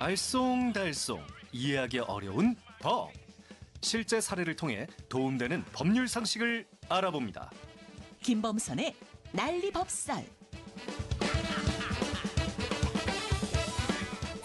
알쏭달쏭 이해하기 어려운 법. 실제 사례를 통해 도움되는 법률 상식을 알아봅니다. 김범선의 난리법살.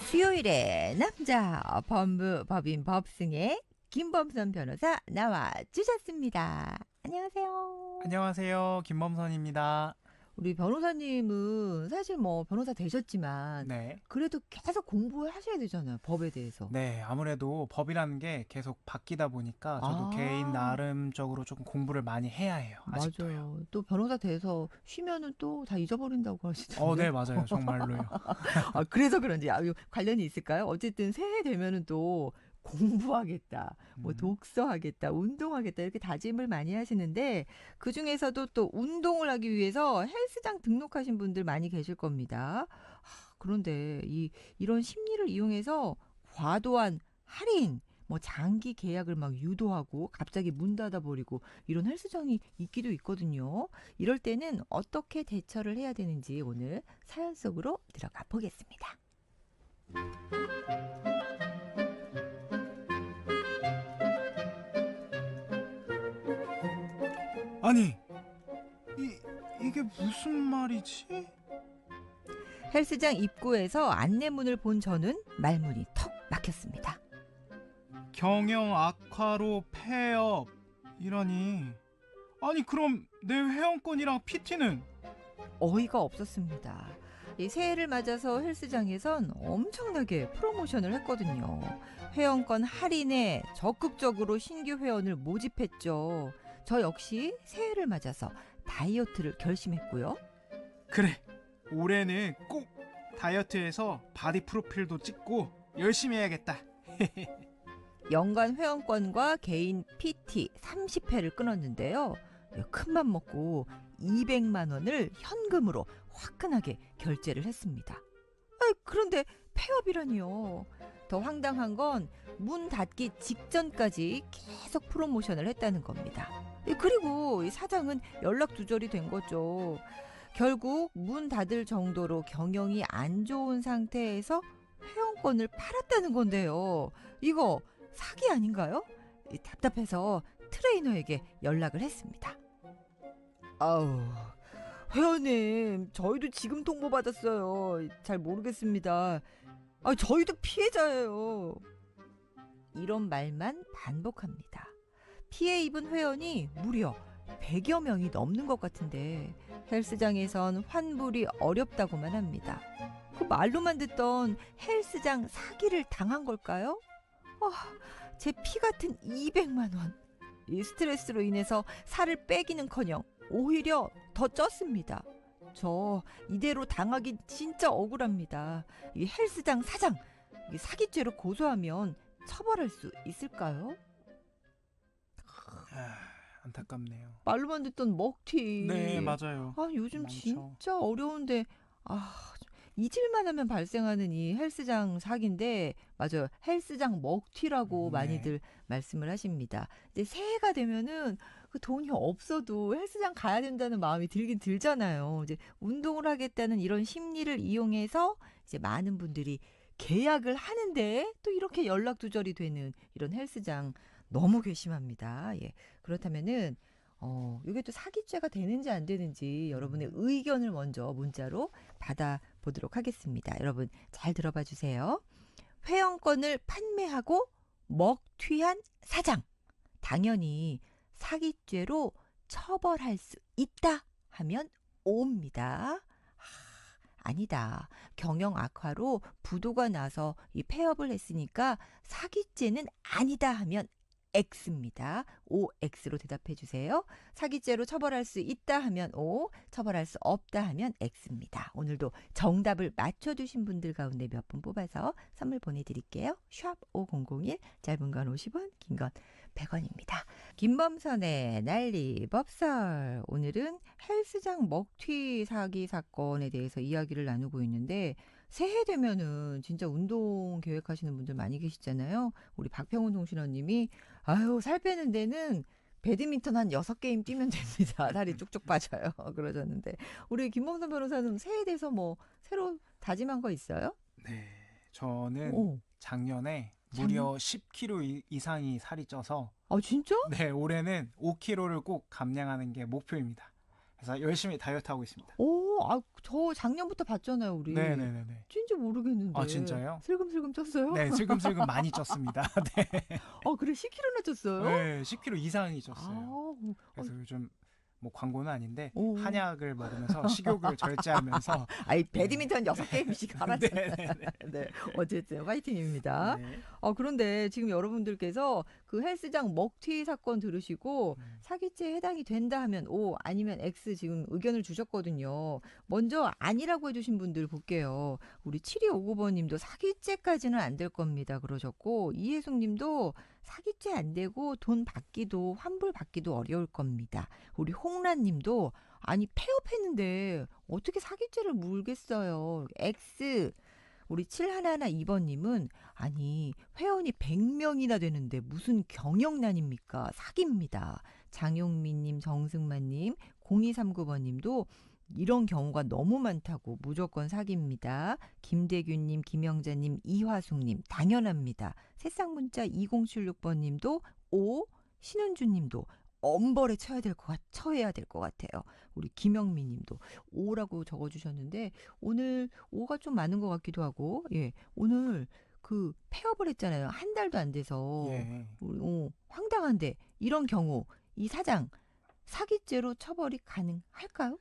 수요일에 남자 법무법인 법승의 김범선 변호사 나와 주셨습니다. 안녕하세요. 안녕하세요. 김범선입니다. 우리 변호사님은 사실 뭐 변호사 되셨지만 네. 그래도 계속 공부를 하셔야 되잖아요. 법에 대해서. 네, 아무래도 법이라는 게 계속 바뀌다 보니까 저도 개인 나름적으로 조금 공부를 많이 해야 해요. 아직도요. 맞아요. 또 변호사 돼서 쉬면은 또 다 잊어버린다고 하시던데. 네, 맞아요. 정말로요. 그래서 그런지 관련이 있을까요? 어쨌든 새해 되면은 또 공부하겠다, 뭐 독서하겠다, 운동하겠다 이렇게 다짐을 많이 하시는데 그중에서도 또 운동을 하기 위해서 헬스장 등록하신 분들 많이 계실 겁니다. 그런데 이런 심리를 이용해서 과도한 할인, 뭐 장기 계약을 막 유도하고 갑자기 문 닫아버리고 이런 헬스장이 있기도 있거든요. 이럴 때는 어떻게 대처를 해야 되는지 오늘 사연 속으로 들어가 보겠습니다. 아니, 이게 무슨 말이지? 헬스장 입구에서 안내문을 본 저는 말문이 턱 막혔습니다. 경영 악화로 폐업 이러니, 아니 그럼 내 회원권이랑 PT는? 어이가 없었습니다. 이 새해를 맞아서 헬스장에선 엄청나게 프로모션을 했거든요. 회원권 할인에 적극적으로 신규 회원을 모집했죠. 저 역시 새해를 맞아서 다이어트를 결심했고요. 그래, 올해는 꼭 다이어트해서 바디 프로필도 찍고 열심히 해야겠다. 연간 회원권과 개인 PT 30회를 끊었는데요. 큰맘 먹고 200만 원을 현금으로 화끈하게 결제를 했습니다. 그런데 폐업이라니요. 더 황당한 건 문 닫기 직전까지 계속 프로모션을 했다는 겁니다. 그리고 사장은 연락 두절이 된 거죠. 결국 문 닫을 정도로 경영이 안 좋은 상태에서 회원권을 팔았다는 건데요. 이거 사기 아닌가요? 답답해서 트레이너에게 연락을 했습니다. 회원님, 저희도 지금 통보받았어요. 잘 모르겠습니다. 저희도 피해자예요. 이런 말만 반복합니다. 피해 입은 회원이 무려 100여 명이 넘는 것 같은데 헬스장에선 환불이 어렵다고만 합니다. 그 말로만 듣던 헬스장 사기를 당한 걸까요? 제 피 같은 200만 원. 이 스트레스로 인해서 살을 빼기는커녕 오히려 더 쪘습니다. 저 이대로 당하기 진짜 억울합니다. 이 헬스장 사장, 사기죄로 고소하면 처벌할 수 있을까요? 안타깝네요. 말로만 듣던 먹튀. 네, 맞아요. 요즘 많죠. 진짜 어려운데 잊을만 하면 발생하는 이 헬스장 사기인데, 맞아요. 헬스장 먹튀라고 많이들 말씀을 하십니다. 이제 새해가 되면은 그 돈이 없어도 헬스장 가야 된다는 마음이 들긴 들잖아요. 이제 운동을 하겠다는 이런 심리를 이용해서 이제 많은 분들이 계약을 하는데 또 이렇게 연락 두절이 되는 이런 헬스장 너무 괘씸합니다. 그렇다면은 이게 또 사기죄가 되는지 안 되는지 여러분의 의견을 먼저 문자로 받아보도록 하겠습니다. 여러분 잘 들어봐 주세요. 회원권을 판매하고 먹튀한 사장. 당연히 사기죄로 처벌할 수 있다 하면 O입니다. 아니다. 경영 악화로 부도가 나서 이 폐업을 했으니까 사기죄는 아니다 하면 X입니다. OX로 대답해 주세요. 사기죄로 처벌할 수 있다 하면 O, 처벌할 수 없다 하면 X입니다. 오늘도 정답을 맞춰주신 분들 가운데 몇 분 뽑아서 선물 보내드릴게요. 샵 5001, 짧은 건 50원, 긴 건 100원입니다. 김범선의 난리법설. 오늘은 헬스장 먹튀 사기 사건에 대해서 이야기를 나누고 있는데 새해 되면은 진짜 운동 계획하시는 분들 많이 계시잖아요. 우리 박평훈 동신원님이 살 빼는 데는 배드민턴 한 6게임 뛰면 됩니다. 살이 쭉쭉 빠져요. 그러셨는데 우리 김범선 변호사는 새해에 대해서 뭐 새로 다짐한 거 있어요? 네, 저는 어. 작년에 무려 10kg 이상이 살이 쪄서 아, 진짜? 네, 올해는 5kg를 꼭 감량하는 게 목표입니다. 그래서 열심히 다이어트 하고 있습니다. 오, 아, 저 작년부터 봤잖아요, 우리. 네네네네. 찐지 모르겠는데. 아, 진짜요? 슬금슬금 쪘어요? 네, 슬금슬금 많이 쪘습니다. 네, 그래, 10kg나 쪘어요? 네 10kg 이상이 쪘어요. 아, 그래서 요즘 뭐 광고는 아닌데 오. 한약을 먹으면서 식욕을 절제하면서 아이, 배드민턴 6게임씩 하라잖아요. 네네네. 네, 어쨌든 화이팅입니다. 네. 그런데 지금 여러분들께서 그 헬스장 먹튀 사건 들으시고 사기죄에 해당이 된다 하면 O 아니면 X 지금 의견을 주셨거든요. 먼저 아니라고 해주신 분들 볼게요. 우리 7259번님도 사기죄까지는 안 될 겁니다 그러셨고, 이혜숙님도 사기죄 안 되고 돈 받기도 환불 받기도 어려울 겁니다. 우리 홍란님도 아니 폐업했는데 어떻게 사기죄를 물겠어요. X. 우리 7112번님은 아니 회원이 100명이나 되는데 무슨 경영난입니까? 사기입니다. 장용민님, 정승만님, 0239번님도 이런 경우가 너무 많다고 무조건 사기입니다. 김대균님, 김영자님, 이화숙님 당연합니다. 새싹문자 2076번님도 오, 신은주님도 엄벌에 쳐야 될 것 같아요. 우리 김영미님도 오라고 적어주셨는데 오늘 오가 좀 많은 것 같기도 하고, 예, 오늘 그 폐업을 했잖아요. 한 달도 안 돼서. 예. 황당한데 이런 경우 이 사장 사기죄로 처벌이 가능할까요?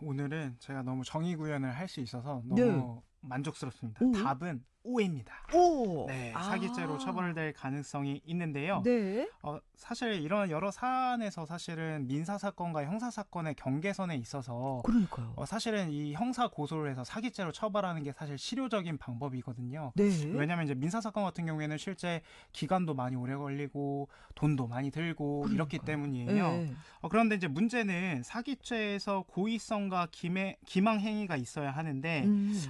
오늘은 제가 너무 정의 구현을 할 수 있어서 너무 네. 만족스럽습니다. 오. 답은 O입니다. 오, 네, 사기죄로 처벌될 가능성이 있는데요. 네, 사실 이런 여러 사안에서 사실은 민사 사건과 형사 사건의 경계선에 있어서 그러니까요. 사실은 이 형사 고소를 해서 사기죄로 처벌하는 게 사실 실효적인 방법이거든요. 네, 왜냐하면 이제 민사 사건 같은 경우에는 실제 기간도 많이 오래 걸리고 돈도 많이 들고 이렇기 때문이에요. 네. 그런데 이제 문제는 사기죄에서 고의성과 기망 행위가 있어야 하는데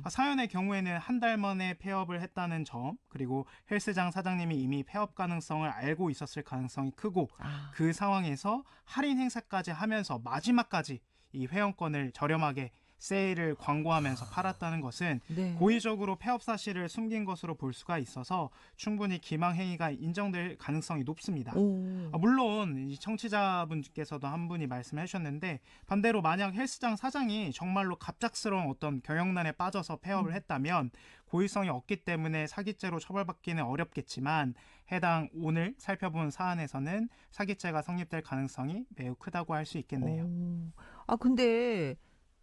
사연의 경우에는 한 달 만에 폐업을 했다는 점, 그리고 헬스장 사장님이 이미 폐업 가능성을 알고 있었을 가능성이 크고 그 상황에서 할인 행사까지 하면서 마지막까지 이 회원권을 저렴하게 세일을 광고하면서 팔았다는 것은 네. 고의적으로 폐업 사실을 숨긴 것으로 볼 수가 있어서 충분히 기망 행위가 인정될 가능성이 높습니다. 물론 이 청취자분께서도 한 분이 말씀해 주셨는데 반대로 만약 헬스장 사장이 정말로 갑작스러운 어떤 경영난에 빠져서 폐업을 했다면 고의성이 없기 때문에 사기죄로 처벌받기는 어렵겠지만 해당 오늘 살펴본 사안에서는 사기죄가 성립될 가능성이 매우 크다고 할 수 있겠네요. 근데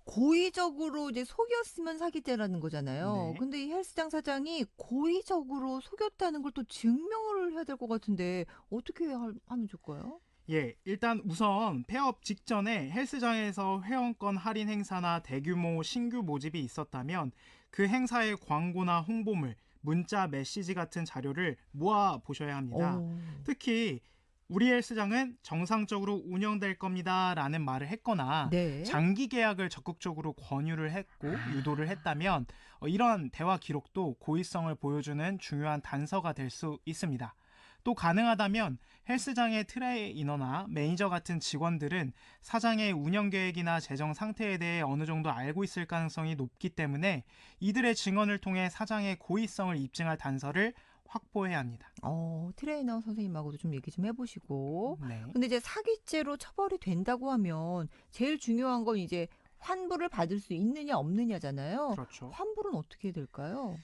고의적으로 이제 속였으면 사기죄라는 거잖아요. 네. 근데 이 헬스장 사장이 고의적으로 속였다는 걸 또 증명을 해야 될 것 같은데 어떻게 하면 좋을까요? 예, 일단 우선 폐업 직전에 헬스장에서 회원권 할인 행사나 대규모 신규 모집이 있었다면 그 행사의 광고나 홍보물, 문자, 메시지 같은 자료를 모아 보셔야 합니다. 특히 우리 헬스장은 정상적으로 운영될 겁니다 라는 말을 했거나 네. 장기 계약을 적극적으로 권유를 했고 유도를 했다면 이러한 대화 기록도 고의성을 보여주는 중요한 단서가 될 수 있습니다. 또 가능하다면 헬스장의 트레이너나 매니저 같은 직원들은 사장의 운영 계획이나 재정 상태에 대해 어느 정도 알고 있을 가능성이 높기 때문에 이들의 증언을 통해 사장의 고의성을 입증할 단서를 확보해야 합니다. 트레이너 선생님하고도 좀 얘기 좀 해보시고. 네. 근데 이제 사기죄로 처벌이 된다고 하면 제일 중요한 건 이제 환불을 받을 수 있느냐 없느냐잖아요. 그렇죠. 환불은 어떻게 될까요?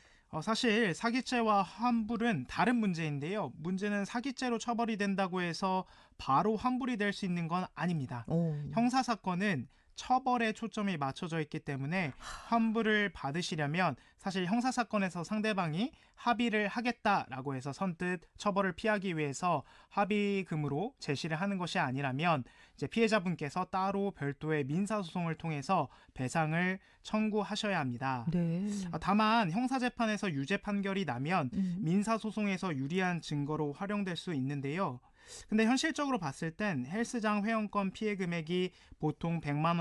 사실 사기죄와 환불은 다른 문제인데요. 문제는 사기죄로 처벌이 된다고 해서 바로 환불이 될 수 있는 건 아닙니다. 형사사건은 처벌에 초점이 맞춰져 있기 때문에 환불을 받으시려면 사실 형사사건에서 상대방이 합의를 하겠다라고 해서 선뜻 처벌을 피하기 위해서 합의금으로 제시를 하는 것이 아니라면 이제 피해자분께서 따로 별도의 민사소송을 통해서 배상을 청구하셔야 합니다. 네. 다만 형사재판에서 유죄 판결이 나면 민사소송에서 유리한 증거로 활용될 수 있는데요. 근데 현실적으로 봤을 땐 헬스장 회원권 피해 금액이 보통 100만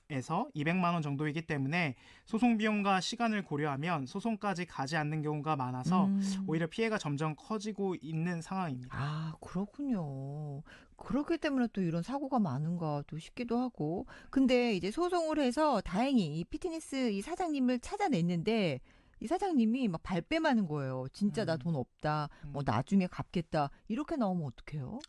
원에서 200만 원 정도이기 때문에 소송 비용과 시간을 고려하면 소송까지 가지 않는 경우가 많아서 오히려 피해가 점점 커지고 있는 상황입니다. 그렇군요. 그렇기 때문에 또 이런 사고가 많은가 또 싶기도 하고. 근데 이제 소송을 해서 다행히 이 피트니스 이 사장님을 찾아냈는데 이 사장님이 막 발뺌하는 거예요. 진짜 나 돈 없다. 뭐 나중에 갚겠다. 이렇게 나오면 어떡해요?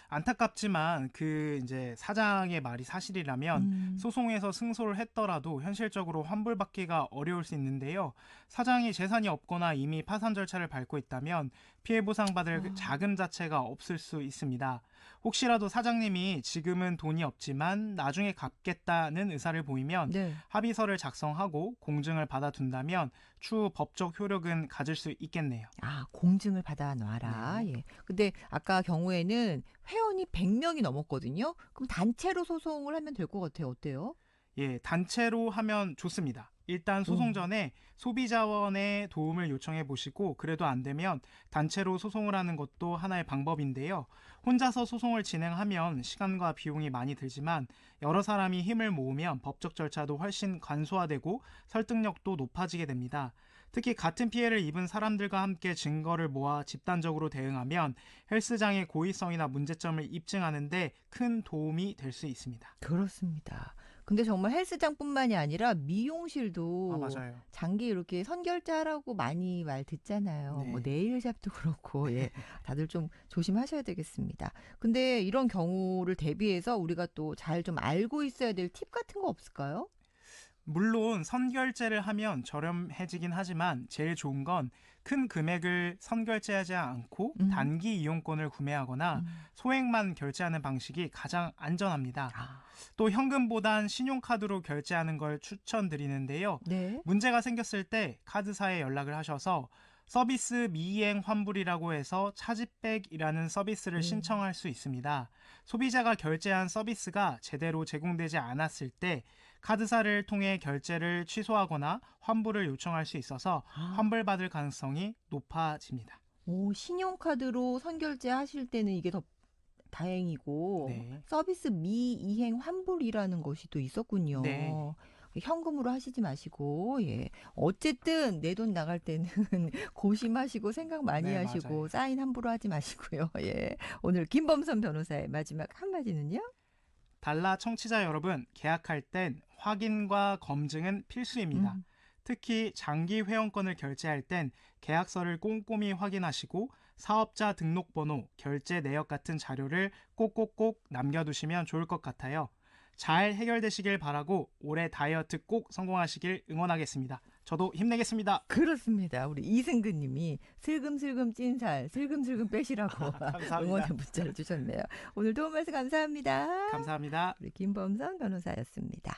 안타깝지만 그 이제 사장의 말이 사실이라면 소송에서 승소를 했더라도 현실적으로 환불받기가 어려울 수 있는데요. 사장이 재산이 없거나 이미 파산 절차를 밟고 있다면 피해 보상받을 자금 자체가 없을 수 있습니다. 혹시라도 사장님이 지금은 돈이 없지만 나중에 갚겠다는 의사를 보이면 네. 합의서를 작성하고 공증을 받아둔다면 추후 법적 효력은 가질 수 있겠네요. 아, 공증을 받아 놔라. 네. 예. 근데 아까 경우에는 회원이 100명이 넘었거든요. 그럼 단체로 소송을 하면 될 것 같아요. 어때요? 예, 단체로 하면 좋습니다. 일단 소송 전에 소비자원의 도움을 요청해 보시고 그래도 안 되면 단체로 소송을 하는 것도 하나의 방법인데요. 혼자서 소송을 진행하면 시간과 비용이 많이 들지만 여러 사람이 힘을 모으면 법적 절차도 훨씬 간소화되고 설득력도 높아지게 됩니다. 특히 같은 피해를 입은 사람들과 함께 증거를 모아 집단적으로 대응하면 헬스장의 고의성이나 문제점을 입증하는 데 큰 도움이 될 수 있습니다. 그렇습니다. 근데 정말 헬스장뿐만이 아니라 미용실도 맞아요. 장기 이렇게 선결제하라고 많이 말 듣잖아요. 네. 뭐 네일샵도 그렇고 예. 다들 좀 조심하셔야 되겠습니다. 근데 이런 경우를 대비해서 우리가 또 잘 좀 알고 있어야 될 팁 같은 거 없을까요? 물론 선결제를 하면 저렴해지긴 하지만 제일 좋은 건 큰 금액을 선결제하지 않고 단기 이용권을 구매하거나 소액만 결제하는 방식이 가장 안전합니다. 아, 또 현금보단 신용카드로 결제하는 걸 추천드리는데요. 네. 문제가 생겼을 때 카드사에 연락을 하셔서 서비스 미이행 환불이라고 해서 차지백이라는 서비스를 신청할 수 있습니다. 소비자가 결제한 서비스가 제대로 제공되지 않았을 때 카드사를 통해 결제를 취소하거나 환불을 요청할 수 있어서 환불받을 가능성이 높아집니다. 오, 신용카드로 선결제 하실 때는 이게 더 다행이고 네. 서비스 미이행 환불이라는 것이 또 있었군요. 네. 현금으로 하시지 마시고 예. 어쨌든 내 돈 나갈 때는 고심하시고 생각 많이 네, 하시고 맞아요. 사인 함부로 하지 마시고요. 예. 오늘 김범선 변호사의 마지막 한마디는요? 달라 청취자 여러분, 계약할 땐 확인과 검증은 필수입니다. 특히 장기 회원권을 결제할 땐 계약서를 꼼꼼히 확인하시고 사업자 등록번호, 결제 내역 같은 자료를 꼭꼭꼭 남겨두시면 좋을 것 같아요. 잘 해결되시길 바라고 올해 다이어트 꼭 성공하시길 응원하겠습니다. 저도 힘내겠습니다. 그렇습니다. 우리 이승근 님이 슬금슬금 찐 살 슬금슬금 빼시라고 감사합니다. 응원의 문자를 주셨네요. 오늘 도움 말씀 감사합니다. 감사합니다. 우리 김범선 변호사였습니다.